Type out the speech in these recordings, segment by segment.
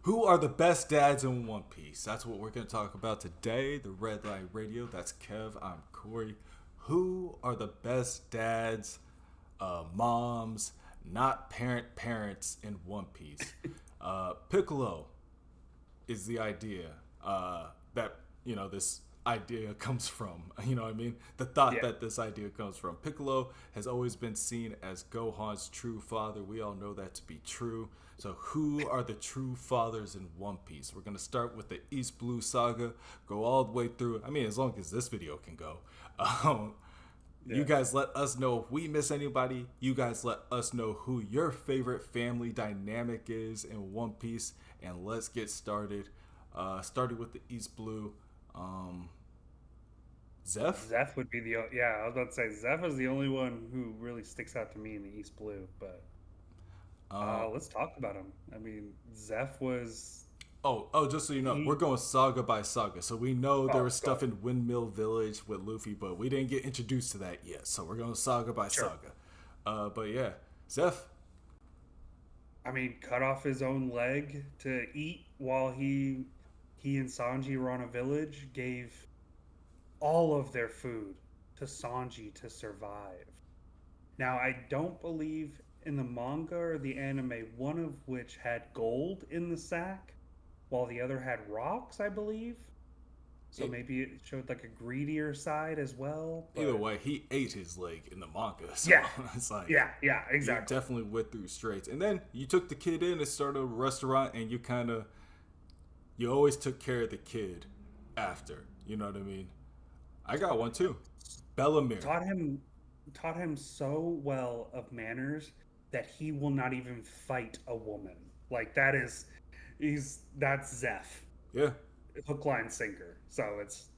Who are the best dads in One Piece? That's what we're going to talk about today. The Red Light Radio. That's Kev. I'm Corey. Who are the best dads, moms, not parents in One Piece? Piccolo is the idea that, this idea comes from. You know what I mean? The thought that this idea comes from. Piccolo has always been seen as Gohan's true father. We all know that to be true. So who are the true fathers in One Piece? We're going to start with the East Blue Saga, go all the way through. I mean, as long as this video can go. You guys let us know if we miss anybody. You guys let us know who your favorite family dynamic is in One Piece. And let's get started. Started with the East Blue. Zeph? Zeph would be I was about to say Zeph is the only one who really sticks out to me in the East Blue, but Um, let's talk about him. I mean, Zeph was just so you know, we're he. going saga by saga. So we know there Oh, was go stuff ahead. in Windmill Village with Luffy, but we didn't get introduced to that yet. So we're going saga by Sure. saga. But yeah, Zeph. I mean, cut off his own leg to eat while he and Sanji were on a village. Gave all of their food to Sanji to survive. Now, I don't believe in the manga or the anime, one of which had gold in the sack, while the other had rocks, I believe. So E- maybe it showed like a greedier side as well. Either But way, he ate his leg in the manga. So yeah, it's like yeah, you exactly. definitely went through straights. And then you took the kid in and started a restaurant, and you always took care of the kid after. You know what I mean? I got one too. Bellamere. Taught him taught him so well of manners that he will not even fight a woman. Like that's Zeph. Yeah. Hook, line, sinker. So it's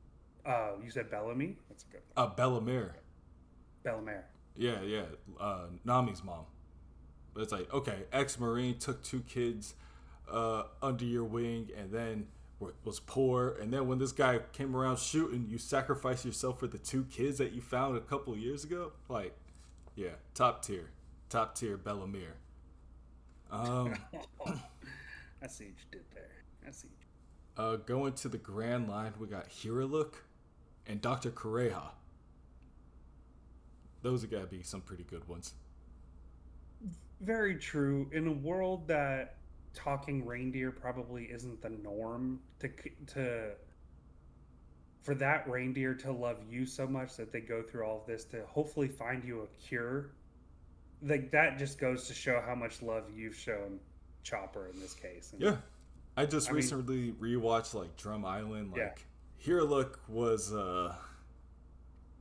you said Bellamy? That's a good one. Bellamere. Bellamere. Yeah. Nami's mom. But it's like, okay, ex-Marine took two kids under your wing and then was poor. And then when this guy came around shooting, you sacrificed yourself for the two kids that you found a couple of years ago? Like, yeah, top tier. Top tier Bellamere. Um, I see what you did there. I see. going to the Grand Line, we got Hiraluk and Dr. Kureha. Those are gotta be some pretty good ones. Very true. In a world that talking reindeer probably isn't the norm, to for that reindeer to love you so much that they go through all of this to hopefully find you a cure, like that just goes to show how much love you've shown Chopper in this case. And Yeah, I just I mean, recently rewatched like Drum Island. yeah. Like Hiraluk was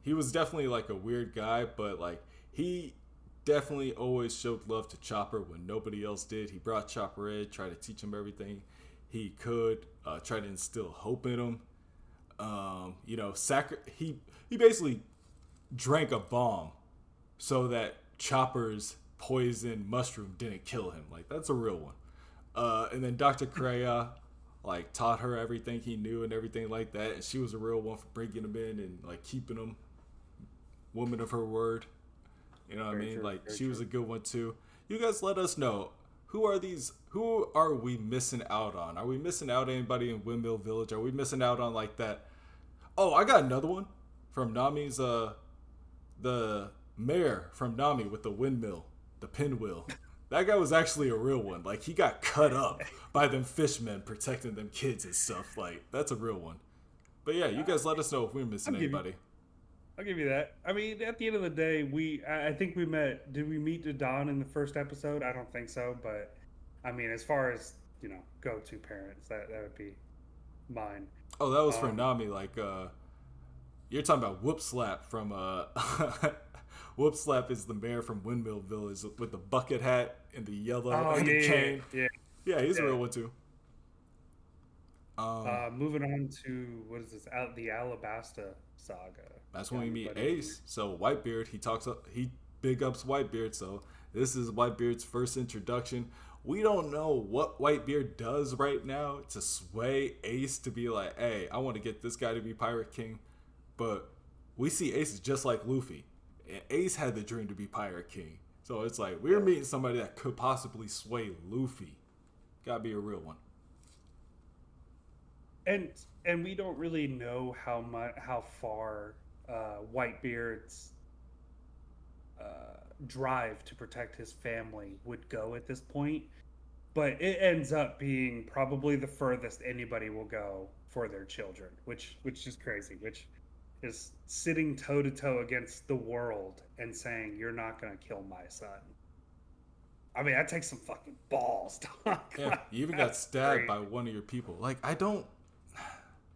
he was definitely like a weird guy, but like he definitely always showed love to Chopper when nobody else did. He brought Chopper in, tried to teach him everything he could, try to instill hope in him. He basically drank a bomb so that Chopper's poison mushroom didn't kill him. Like that's a real one. And then Dr. Kreia like taught her everything he knew and everything like that, and she was a real one for bringing him in and like keeping him woman of her word. You know what I Very mean? true. Like Very she was true. a good one too. You guys let us know who are we missing out on? Are we missing out on anybody in Windmill Village? Are we missing out on like that? Oh, I got another one from Nami's the mayor from Nami with the windmill, the pinwheel. That guy was actually a real one. Like he got cut up by them fishmen protecting them kids and stuff. Like that's a real one. But yeah, you guys let us know if we're I'll missing give you. anybody. I'll give you that. I mean, at the end of the day, I think we met. Did we meet Don in the first episode? I don't think so, but I mean, as far as go-to parents, that would be mine. Oh, that was for Um, Nami. Like you're talking about Whoop Slap from Whoop Slap is the mayor from Windmill Village with the bucket hat and the yellow oh and the yeah, cane. yeah, Yeah, he's a yeah. real one too. Um, Moving on to what is this? The Alabasta saga. That's when Got we meet anybody? Ace. So Whitebeard, he big ups Whitebeard. So this is Whitebeard's first introduction. We don't know what Whitebeard does right now to sway Ace to be like, hey, I want to get this guy to be Pirate King. But we see Ace is just like Luffy. And Ace had the dream to be Pirate King. So it's like we're Yeah. meeting somebody that could possibly sway Luffy. Gotta be a real one. and we don't really know how far Whitebeard's drive to protect his family would go at this point, but it ends up being probably the furthest anybody will go for their children, which is crazy, which is sitting toe to toe against the world and saying you're not going to kill my son. I mean, that takes some fucking balls, dog. Yeah, Like, you even got that's stabbed great. by one of your people. Like, I don't.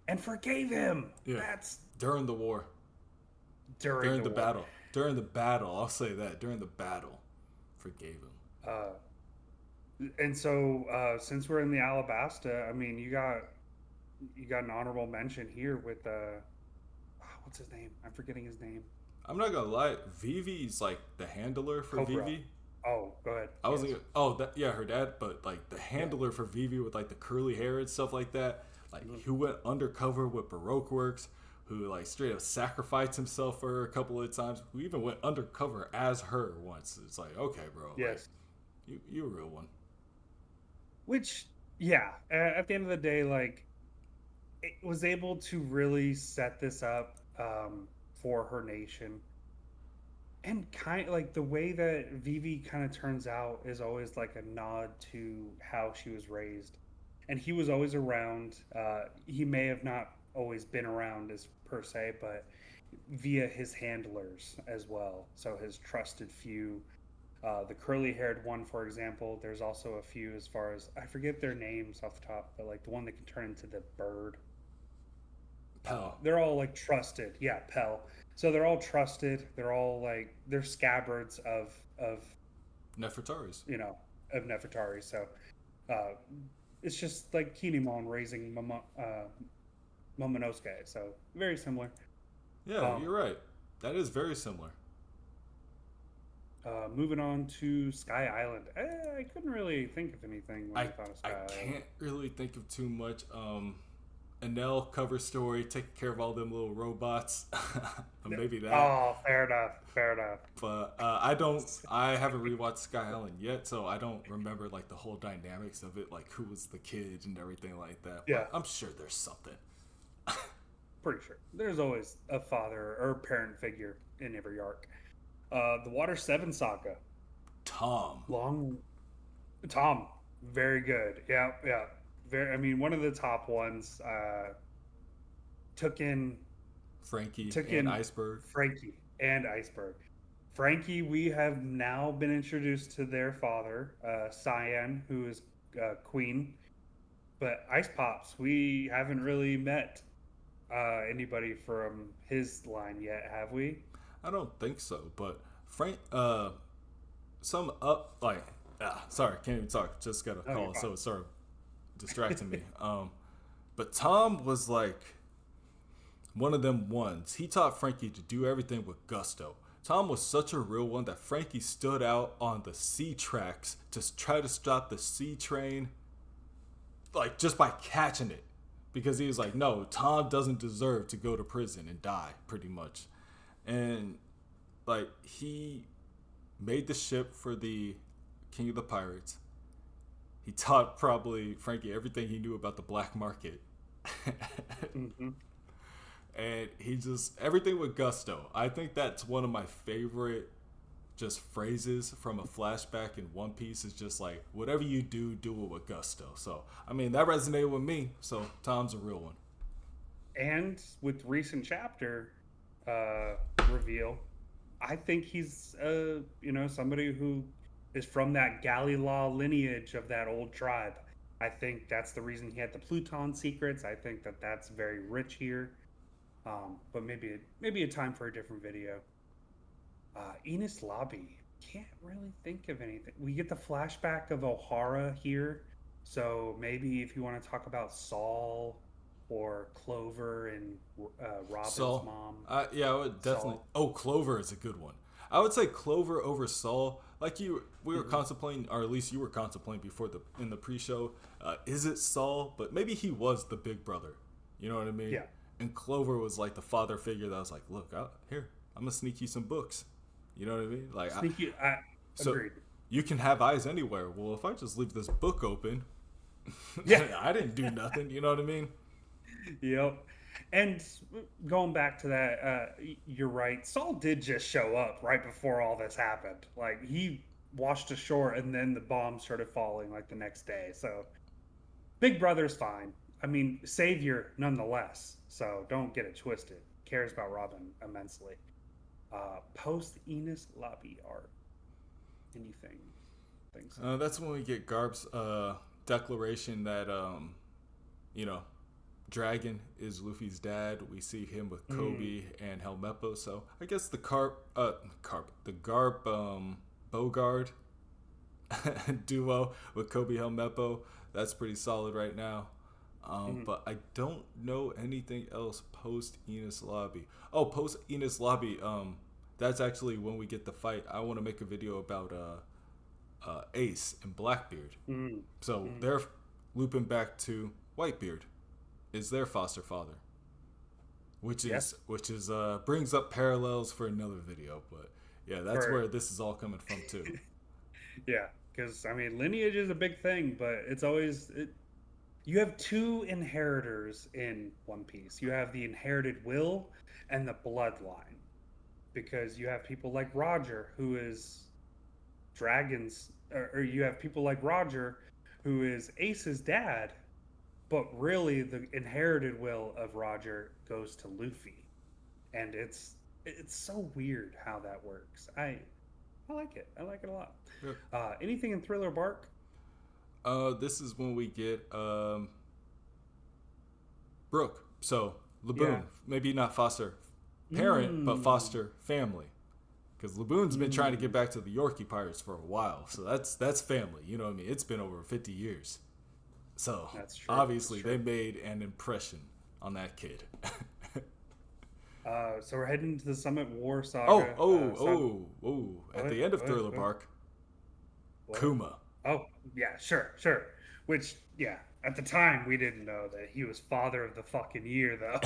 And forgave him. Yeah, That's during the war, during during the the war. battle, during the battle. I'll say that during the battle, forgave him. Uh, and so since we're in the Alabasta, I mean, you got an honorable mention here with what's his name? I'm forgetting his name. I'm not gonna lie, Vivi's like the handler for Cobra. Vivi. Oh, go ahead. I was Yes. like, oh, that yeah, her dad, but like the Yeah. handler for Vivi with like the curly hair and stuff like that, like Mhm. who went undercover with Baroque Works, who like straight up sacrificed himself for her a couple of times, who even went undercover as her once. It's like, okay, bro, like Yes. you a real one. Which, yeah, at the end of the day, like, it was able to really set this up for her nation. And kind of like the way that Vivi kind of turns out is always like a nod to how she was raised. And he was always around. He may have not always been around as per se, but via his handlers as well. So his trusted few. The curly haired one, for example, there's also a few as far as I forget their names off the top, but like the one that can turn into the bird. Pell. They're all like trusted. Yeah, Pell. So they're all trusted. They're all like they're scabbards of Nefertari's. you know of Nefertari. So uh, it's just like Kinemon raising Momonosuke. So very similar. Yeah, Um, you're right. That is very similar. Moving on to Sky Island. I couldn't really think of anything when I I thought of I Sky Island. can't really think of too much. Enel cover story, taking care of all them little robots. Maybe that. Oh, fair enough. Fair enough. But I don't. I haven't rewatched Sky Island yet, so I don't remember like the whole dynamics of it, like who was the kid and everything like that. Yeah, But I'm sure there's something. pretty sure. There's always a father or parent figure in every arc. The Water 7 saga. Tom, Long. Tom. Very good. Yeah, yeah. Very. I mean, one of the top ones. Took in Frankie, took and in Iceberg. Frankie and Iceberg. Frankie, we have now been introduced to their father, Cyan, who is Queen. But Ice Pops, we haven't really met anybody from his line yet, have we? I don't think so, but Frank. Some up like. Sorry, can't even talk. Just got a Oh, you're call, so fine. it's sort of distracting me. But Tom was like one of them ones. He taught Frankie to do everything with gusto. Tom was such a real one that Frankie stood out on the C tracks to try to stop the C train, like just by catching it. Because he was like, no, Tom doesn't deserve to go to prison and die, pretty much. And like he made the ship for the King of the Pirates. He taught probably Frankie everything he knew about the black market. Hmm. And he just everything with gusto. I think that's one of my favorite just phrases from a flashback in One Piece is just like whatever you do, do it with gusto. So I mean that resonated with me. So Tom's a real one. And with recent chapter uh, reveal, I think he's somebody who is from that Galley Law lineage of that old tribe. I think that's the reason he had the Pluton secrets. I think that that's very rich here. But maybe a time for a different video. Enos Lobby. Can't really think of anything. We get the flashback of O'Hara here. So maybe if you want to talk about Saul or Clover and Robin's Saul, mom, yeah, I would definitely. Saul. Oh, Clover is a good one. I would say Clover over Saul. Like we were Hmm. contemplating, or at least you were contemplating before in the pre-show. Is it Saul? But maybe he was the big brother. You know what I mean? Yeah. And Clover was like the father figure that was like, look, here, I'm gonna sneak you some books. You know what I mean? Like, Sneaky. so Agreed. you can have eyes anywhere. Well, if I just leave this book open, Yeah. I didn't do nothing. You know what I mean? Yep. And going back to that, you're right. Saul did just show up right before all this happened. Like he washed ashore, and then the bomb started falling like the next day. So Big Brother's fine. I mean, Savior nonetheless. So don't get it twisted. Cares about Robin immensely. Post Enos lobby art. Anything? Think so? That's when we get Garb's declaration that you know, Dragon is Luffy's dad. We see him with Mm, Kobe and Helmeppo. So I guess the Garp Bogard duo with Kobe Helmeppo. That's pretty solid right now. mhm. But I don't know anything else post Enos Lobby. Oh, post Enos Lobby. That's actually when we get the fight. I want to make a video about Ace and Blackbeard. Mm, So mm. they're looping back to Whitebeard is their foster father, Yes. which is brings up parallels for another video. But yeah, that's For where this is all coming from too. yeah, because I mean, lineage is a big thing, but it's always you have two inheritors in One Piece. You have the inherited will and the bloodline, because you have people like Roger, who is Dragon's, or you have people like Roger, who is Ace's dad, but really the inherited will of Roger goes to Luffy, and it's so weird how that works. I like it. I like it a lot. Yep. Anything in Thriller Bark? This is when we get Brooke. So Yeah. Laboon, maybe not foster parent, but Mm, foster family. Because Laboon's been trying to get mm, back to the Yorkie Pirates for a while, so that's family. You know what I mean? It's been over 50 years, so that's true. That's obviously they true. made an impression on that kid. So we're heading to the Summit War Oh, saga. oh, oh, oh! At What? the end of What? Thriller What? Bark, What? Kuma. Oh, yeah, sure, sure. Which, yeah, at the time we didn't know that he was father of the fucking year, though.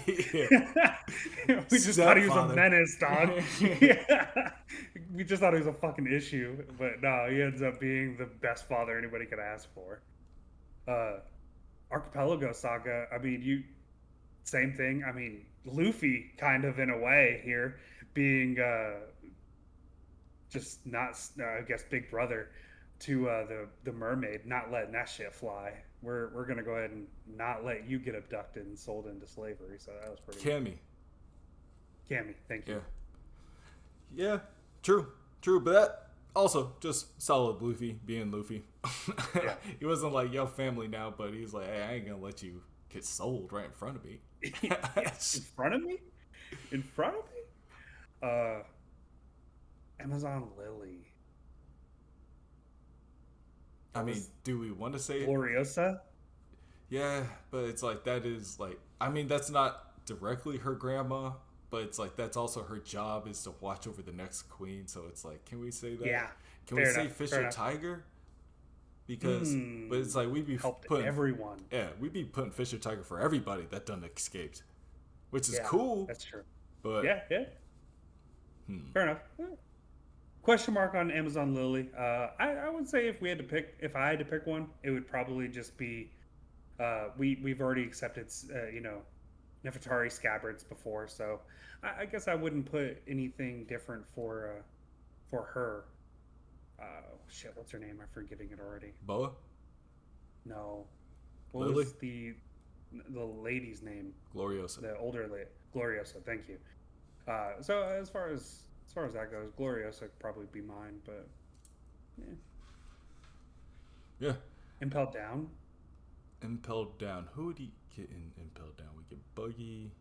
Yeah, We just thought he was a stepfather. menace, dog. Yeah, we just thought he was a fucking issue, but no, he ends up being the best father anybody could ask for. Uh, Archipelago Saga. I mean, you same thing. I mean, Luffy kind of in a way here being just not, I guess, Big Brother to the mermaid, not letting that shit fly. We're gonna go ahead and not let you get abducted and sold into slavery. So that was pretty Cammy. Cammy. Thank Yeah, you. yeah, true, true. But that also just solid Luffy being Luffy. Yeah. He wasn't like yo family now, but he's like, hey, I ain't gonna let you get sold right in front of me. Yeah. In front of me. In front of me. Uh, Amazon Lily. I That mean, was do we want to say it? Gloriosa. Yeah, but it's like that is like I mean that's not directly her grandma, but it's like that's also her job is to watch over the next queen. So it's like, can we say that? Yeah. Can we Fair say enough. Fair Fisher enough. Tiger? Because but Hmm. it's like we be Helped putting everyone. yeah we be putting Fisher Tiger for everybody that done escaped, which is Yeah, cool. that's true. But Yeah, yeah. hmm, Fair enough. Question mark on Amazon Lily. I would say if we had to pick, if I had to pick one, it would probably just be we've already accepted Nefertari scabbards before, so I guess I wouldn't put anything different for her. Shit, what's her name? I'm forgetting it already. Boa, No, what Lily, was the lady's name? Gloriosa, The older lady, Gloriosa. Thank you. So as far as that goes, Gloriosa could probably be mine, but yeah. yeah, Impelled Down. impelled down. Who would he get in impelled down? We get Buggy.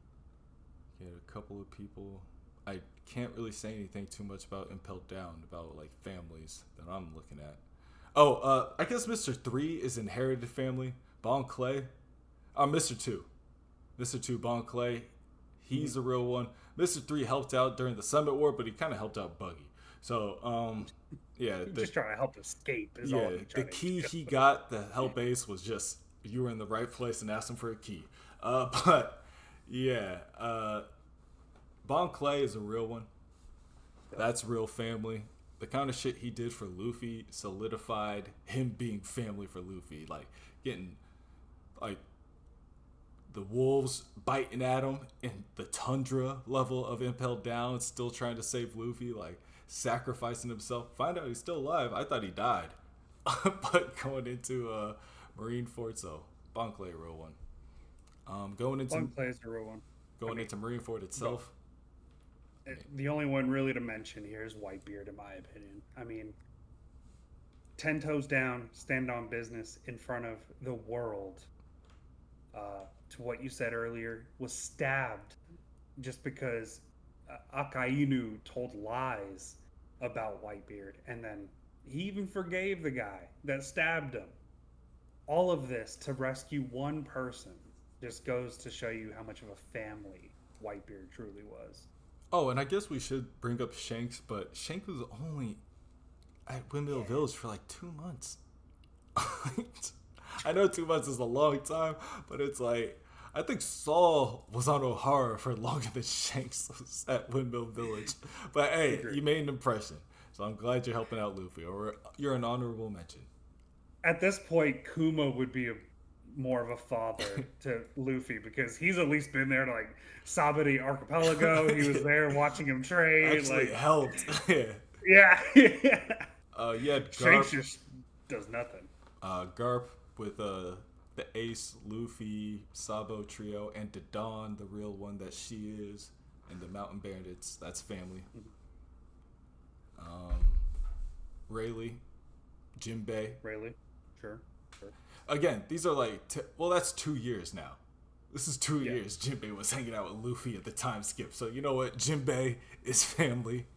Get a couple of people. I can't really say anything too much about Impelled Down, about like families that I'm looking at. Oh, I guess Mr. 3 is inherited family. Bon Clay. Mr. 2. Mr. 2, Bon Clay. Mhm. He's a real one. Mr. 3 helped out during the Summit War, but he kind of helped out Buggy. So, yeah, Just trying to help escape is all yeah, he the tried to key do. he got, the help base was just you were in the right place and asked him for a key. But yeah, Bon Clay is a real one. That's real family. The kind of shit he did for Luffy solidified him being family for Luffy. Like getting like the wolves biting at him in the tundra level of Impel Down, still trying to save Luffy, like sacrificing himself. Find out he's still alive. I thought he died. But going into Marine Fort, so Bonclay, a real one. Going into Bonclay is a real one. into Marine Fort itself. The only one really to mention here is Whitebeard, in my opinion. I mean, 10 toes down, stand on business in front of the world. To what you said earlier, was stabbed just because Akainu told lies about Whitebeard, and then he even forgave the guy that stabbed him. All of this to rescue one person just goes to show you how much of a family Whitebeard truly was. Oh, and I guess we should bring up Shanks, but Shanks was only at Windmill Village for like 2 months. I know 2 months is a long time, but it's like, I think Saul was on O'Hara for longer than Shanks was at Windmill Village. But hey, you made an impression. So I'm glad you're helping out Luffy, or you're an honorable mention. At this point, Kuma would be more of a father to Luffy because he's at least been there to like Sabati Archipelago. He was there watching him train. Actually like helped. Yeah. Yeah. Shanks just does nothing. Garp with the Ace, Luffy, Sabo trio, and Dawn, the real one that she is, and the Mountain Bandits. That's family. Rayleigh, Jinbei. Rayleigh, sure. Again, these are like, that's 2 years now. This is 2 years Jinbei was hanging out with Luffy at the time skip. So you know what? Jinbei is family.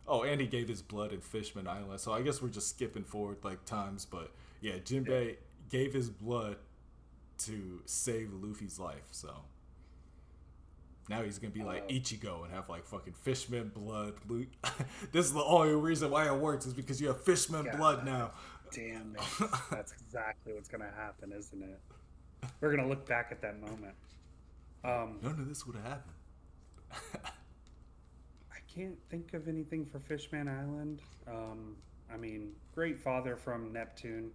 Oh, and he gave his blood in Fishman Island. So I guess we're just skipping forward like times. But yeah, Jinbei gave his blood to save Luffy's life. So now he's going to be like Ichigo and have like fucking Fishman blood. This is the only reason why it works is because you have Fishman blood now. Damn it. That's exactly what's going to happen, isn't it? We're going to look back at that moment. None of this would have happened. I can't think of anything for Fishman Island. I mean, great father from Neptune.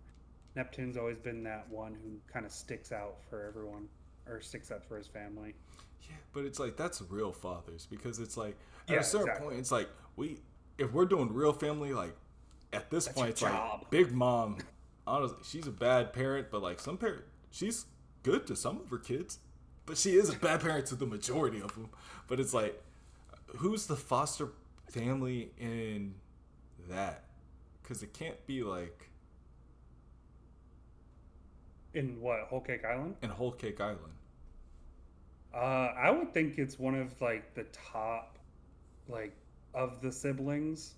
Neptune's always been that one who kind of sticks out for everyone, or sticks out for his family. Yeah, but it's like, that's real fathers, because it's like, at a certain point, it's like, if we're doing real family, like, at this point, it's like, Big Mom, honestly, she's a bad parent, but like, she's good to some of her kids, but she is a bad parent to the majority of them. But it's like, who's the foster family in that? Because it can't be like... In what, Whole Cake Island? In Whole Cake Island. I would think it's one of like the top, like, of the siblings.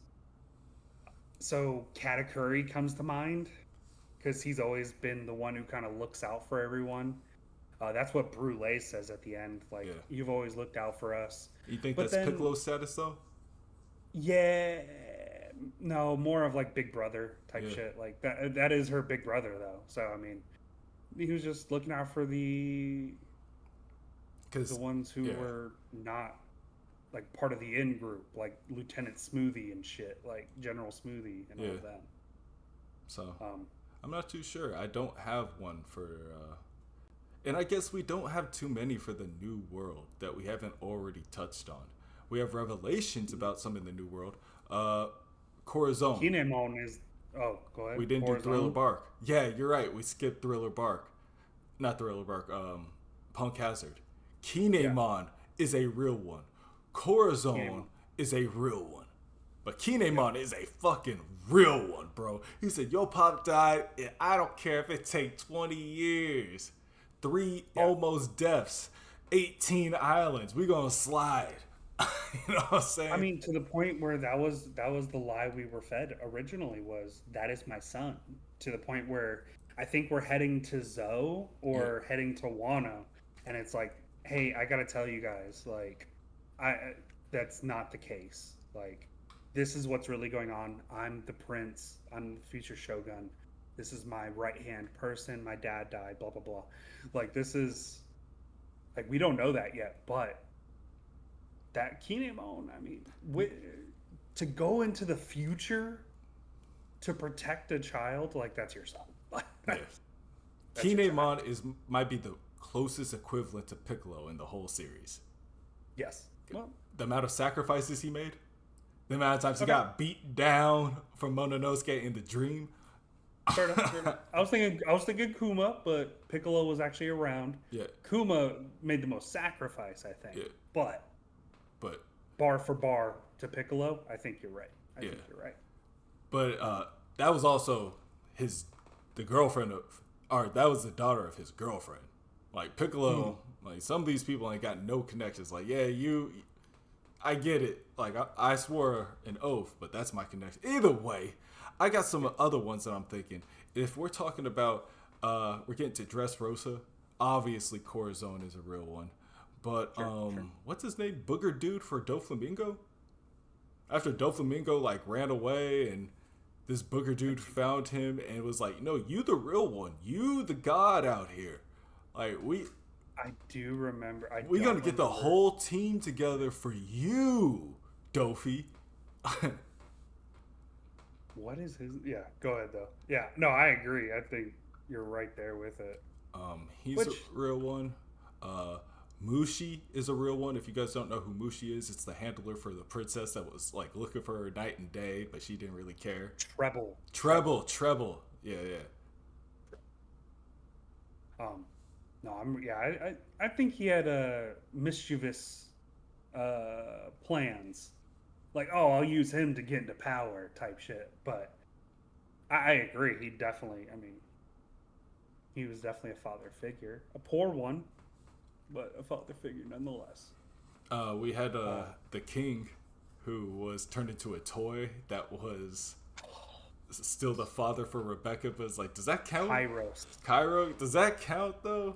So Katakuri comes to mind because he's always been the one who kind of looks out for everyone. That's what Brule says at the end. Like, you've always looked out for us. You think that's Piccolo's status though? Yeah, no, more of like big brother type shit. Like that is her big brother though. So I mean, he was just looking out for the ones who were not like part of the in group, like Lieutenant Smoothie and shit, like General Smoothie and all of that. So I'm not too sure. I don't have one for, and I guess we don't have too many for the New World that we haven't already touched on. We have revelations about some in the New World. Corazon. Kinemon is. Oh, go ahead. We didn't do Thriller Bark. Yeah, you're right. We skipped Thriller Bark. Not Thriller Bark. Punk Hazard. Kinemon is a real one. Corazon is a real one. But Kinemon is a fucking real one, bro. He said, your pop died, and I don't care if it takes 20 years. 3 almost deaths. 18 islands. We gonna slide. You know what I'm saying? I mean, to the point where that was the lie we were fed originally was, that is my son. To the point where I think we're heading to Zoe or heading to Wano, and it's like, hey, I gotta tell you guys, like, that's not the case. Like, this is what's really going on. I'm the prince. I'm the future shogun. This is my right-hand person. My dad died, blah, blah, blah. Like, this is... Like, we don't know that yet, but... That Kinemon, I mean... to go into the future to protect a child, like, that's your son. Kinemon might be the closest equivalent to Piccolo in the whole series. Yes. Well, The amount of sacrifices he made, the amount of times he okay. got beat down from Mononosuke in the dream. Fair enough. Fair enough. I was thinking Kuma, but Piccolo was actually around. Yeah, Kuma made the most sacrifice, I think. yeah, But but bar for bar to Piccolo, I think you're right. I yeah, think you're right. but that was also the girlfriend of, or that was the daughter of his girlfriend. Like Piccolo, like some of these people ain't got no connections. Like, yeah, I get it. Like I swore an oath, but that's my connection. Either way, I got some other ones that I'm thinking. If we're talking about, we're getting to Dressrosa. Obviously, Corazon is a real one. But Sure. what's his name? Booger dude for Doflamingo. After Doflamingo like ran away and this Booger dude found him and was like, "No, you the real one. You the god out here. Like I do remember. we gonna get the whole team together for you, Dofi." What is his? Yeah, go ahead though. Yeah, no, I agree. I think you're right there with it. He's a real one. Mushi is a real one. If you guys don't know who Mushi is, it's the handler for the princess that was like looking for her night and day, but she didn't really care. Treble. Yeah. No, I think he had mischievous plans, like, oh, I'll use him to get into power type shit. But I agree. He definitely. I mean, he was definitely a father figure, a poor one, but a father figure nonetheless. We had the king, who was turned into a toy that was still the father for Rebecca, but it's like, does that count? Cairo, does that count though?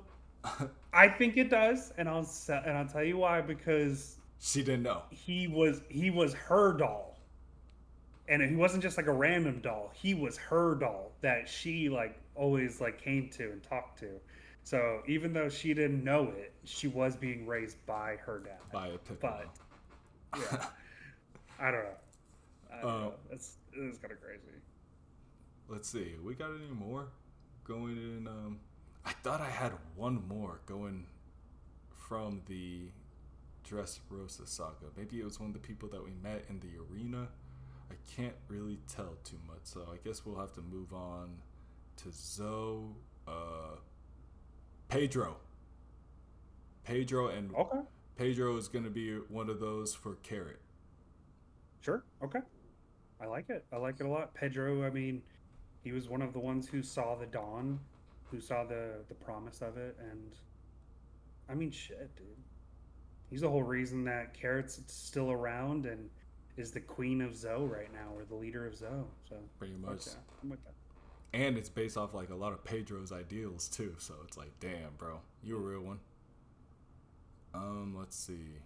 I think it does, and I'll tell you why. Because she didn't know he was her doll, and he wasn't just like a random doll. He was her doll that she like always like came to and talked to. So even though she didn't know it, she was being raised by her dad. By a Piccolo. But yeah, I don't know. It's kind of crazy. Let's see. We got any more going in? I thought I had one more going from the Dressrosa saga. Maybe it was one of the people that we met in the arena. I can't really tell too much, so I guess we'll have to move on to Zoe. Pedro and Okay. Pedro is going to be one of those for Carrot. Sure. Okay. I like it. I like it a lot. Pedro, I mean, he was one of the ones who saw the dawn, who saw the promise of it, and I mean, shit, dude. He's the whole reason that Carrot's still around and is the queen of Zoe right now, or the leader of Zoe. So pretty much. Yeah, I'm with that. And it's based off like a lot of Pedro's ideals too, so it's like, damn, bro, you a real one. Let's see.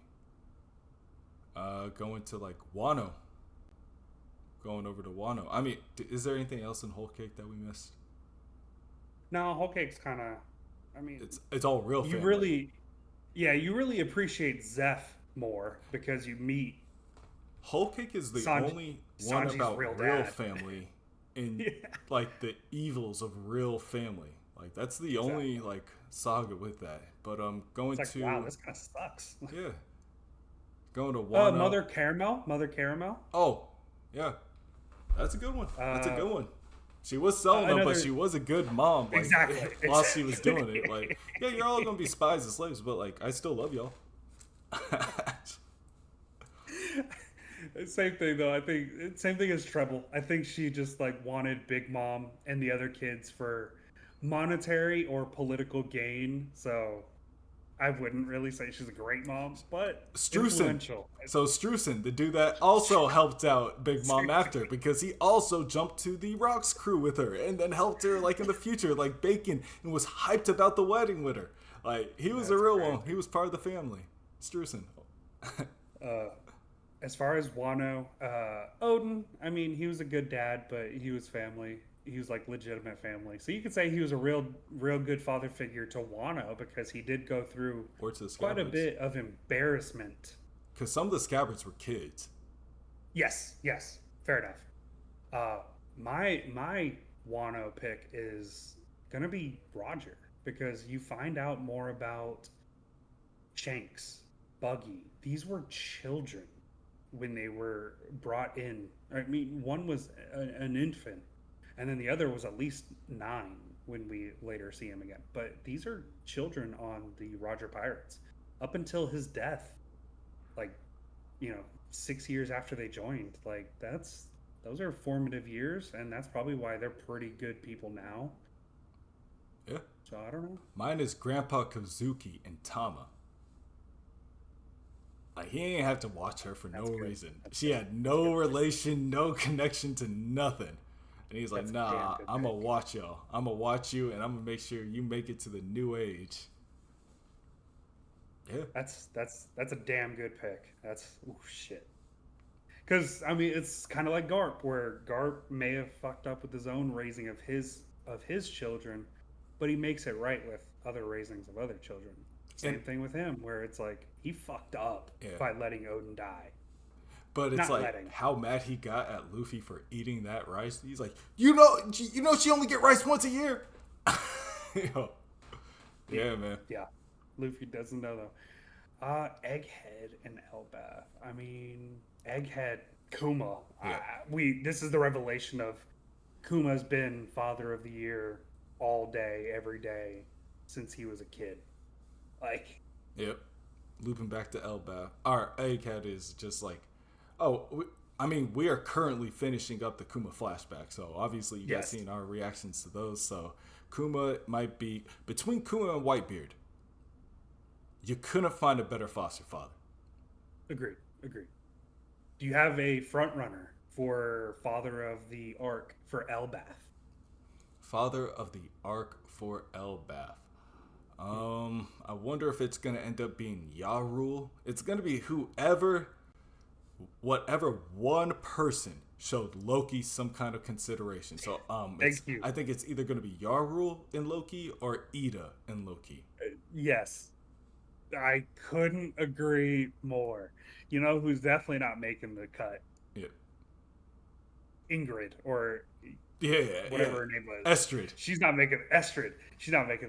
Going to like Wano. Going over to Wano. I mean, is there anything else in Whole Cake that we missed? No, Whole Cake's kind of. I mean, it's all real family. You really appreciate Zeph more because you meet. Whole Cake is the only one Sanji's about real dad. family and like the evils of real family. Like that's the only like saga with that. But I'm going it's like, to. Wow, this kind of sucks. Yeah. Going to Wano. Mother Caramel. Oh, yeah. That's a good one. That's a good one. She was selling them, but she was a good mom. Like, exactly. While she was doing it, like, yeah, you're all gonna be spies and slaves, but like, I still love y'all. Same thing though. I think same thing as Treble. I think she just like wanted Big Mom and the other kids for monetary or political gain. So I wouldn't really say she's a great mom, but influential. So Strusen, the dude that also helped out Big Mom after, because he also jumped to the Rocks crew with her and then helped her like in the future, like Bacon, and was hyped about the wedding with her. Like he was a real one. He was part of the family. Strusen. As far as Wano, Odin, I mean, he was a good dad, but he was family. He was like legitimate family. So you could say he was a real good father figure to Wano because he did go through quite a bit of embarrassment. Because some of the Scabbards were kids. Yes, fair enough. My Wano pick is gonna be Roger. because you find out more about Shanks, Buggy. These were children when they were brought in. I mean, one was an infant, and then the other was at least 9 when we later see him again. But these are children on the Roger Pirates up until his death, like 6 years after they joined. Like those are formative years, and that's probably why they're pretty good people now. Yeah. So I don't know. Mine is Grandpa Kazuki and Tama. Like, he ain't have to watch her for no reason. She had no relation, no connection to nothing. And he's like, nah, I'm going to watch y'all. I'm going to watch you, and I'm going to make sure you make it to the new age. Yeah. That's a damn good pick. Shit. Because, I mean, it's kind of like Garp, where Garp may have fucked up with his own raising of his children, but he makes it right with other raisings of other children. Same thing with him, where it's like he fucked up by letting Odin die. But it's how mad he got at Luffy for eating that rice. He's like, you know, she only get rice once a year. Yeah, man. Yeah, Luffy doesn't know though. Egghead and Elbaf. I mean, Egghead, Kuma. Yeah. This is the revelation of Kuma's been Father of the Year all day, every day since he was a kid. Like, yep. Looping back to Elbaf. Our Egghead is just like, we are currently finishing up the Kuma flashback, so obviously you guys seen our reactions to those. So Kuma might be between Kuma and Whitebeard. You couldn't find a better foster father. Agreed. Do you have a front runner for Father of the Ark for Elbaf? Father of the Ark for Elbaf. I wonder if it's gonna end up being Yarul. It's gonna be whatever one person showed Loki some kind of consideration. So I think it's either gonna be Yarul in Loki or Ida in Loki. Yes, I couldn't agree more. You know who's definitely not making the cut? Yeah, Ingrid or. Whatever her name was. Estrid. She's not making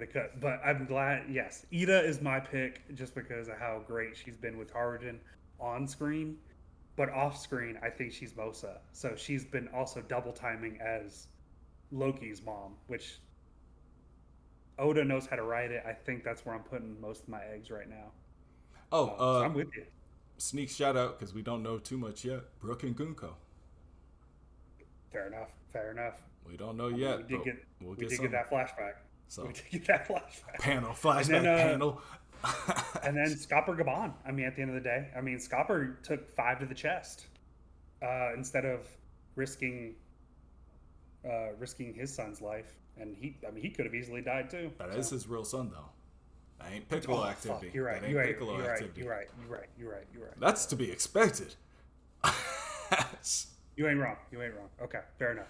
the cut. But I'm glad. Yes, Ida is my pick just because of how great she's been with Harden on screen, but off screen, I think she's Mosa. So she's been also double timing as Loki's mom, which Oda knows how to write it. I think that's where I'm putting most of my eggs right now. So I'm with you. Sneak shout out because we don't know too much yet. Brooke and Gunko. Fair enough. We don't know yet. We did get that flashback. Panel panel. And then Scopper Gaban. I mean, at the end of the day, Scopper took 5 to the chest instead of risking his son's life, and he could have easily died too. That is his real son, though. That ain't Piccolo activity. Fuck, you're right. You're right. That's to be expected. You ain't wrong. Okay, fair enough.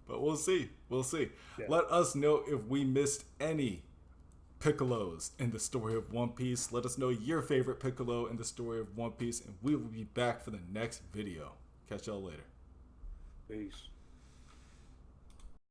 But we'll see. Yeah. Let us know if we missed any Piccolos in the story of One Piece. Let us know your favorite Piccolo in the story of One Piece, and we will be back for the next video. Catch y'all later. Peace.